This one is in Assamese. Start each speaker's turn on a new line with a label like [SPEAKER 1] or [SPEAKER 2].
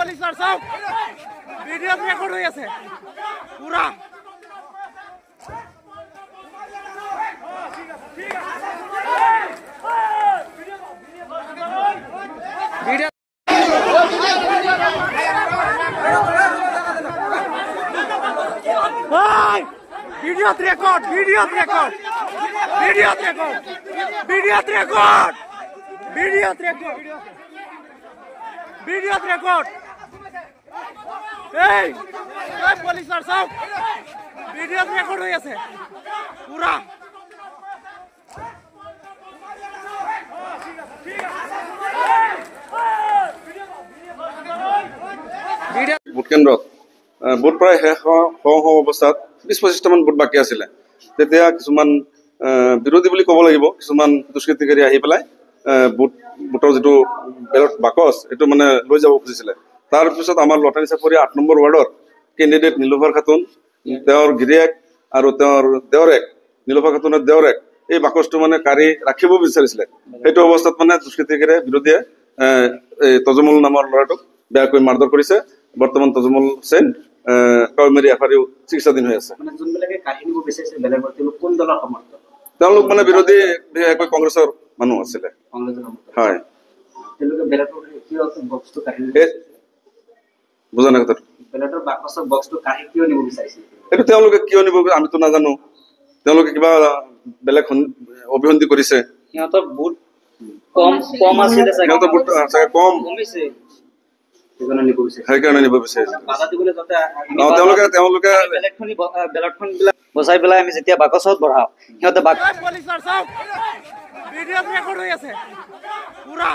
[SPEAKER 1] পুলিচৰ চাওক ভিডিঅ'ত ৰেকৰ্ড হৈ আছে পুৰা ভিডিঅ'ত ৰেকৰ্ড ভিডিঅ'ত ৰেকৰ্ড ভিডিঅ'ত ৰেকৰ্ড ভিডিঅ'ত ৰেকৰ্ড ভিডিঅ'ত ৰেকৰ্ড ভিডিঅ'ত ৰেকৰ্ড এই পুলিচৰ চাওক ভিডিঅ'ত ৰেকৰ্ড হৈ আছে পুৰা
[SPEAKER 2] ভোট কেন্দ্ৰত ভোট প্ৰায় শেষ হওঁ অৱস্থাত ২০-২৫টামান ভোট বাকী আছিলে তেতিয়া কিছুমান বিৰোধী বুলি ক'ব লাগিব কিছুমান দুষ্কৃতিকাৰী আহি পেলাই ভোটৰ যিটো বেলট বাকচ এইটো মানে লৈ যাব খুজিছিলে তাৰপিছত আমাৰ লটাৰী চাপৰি ৮ নম্বৰ ৱাৰ্ডৰ কেণ্ডিডেট নীলোফাৰ খাতুন তেওঁৰ গিৰিয়েক আৰু তেওঁৰ দেওৰেক নীলোফাৰ খাতুনৰ দেওৰেক এই বাকচটো মানে কাঢ়ি ৰাখিব বিচাৰিছিলে সেইটো অৱস্থাত মানে দুষ্কৃতিকাৰীয়ে বিৰোধীয়ে তজমুল নামৰ ল'ৰাটোক বেয়াকৈ মাৰধৰ কৰিছে বৰ্তমান তজমুল সেন কৰ্মেৰী এফাৰিও চিকিৎসাধীন হৈ আছে তেওঁলোক মানে বিৰোধী বিশেষকৈ কংগ্ৰেছৰ মানুহ আছিলে হয় বুজা নাই কথাটো এইটো তেওঁলোকে কিয় নিব আমিতো নাজানো তেওঁলোকে কিবা বেলেগ অভিসন্ধি কৰিছে
[SPEAKER 3] সিহঁতৰ ভোট কম আছিলে
[SPEAKER 2] সিহঁতৰ ভোট কম সেইকাৰণে নিব বিচাৰিছে তেওঁলোকে
[SPEAKER 3] বচাই পেলাই আমি যেতিয়া বাকচত বঢ়াও সিহঁতে
[SPEAKER 1] পুলিচৰ চাওক ভিডিঅ'ত ৰেকৰ্ড হৈ আছে পুৰা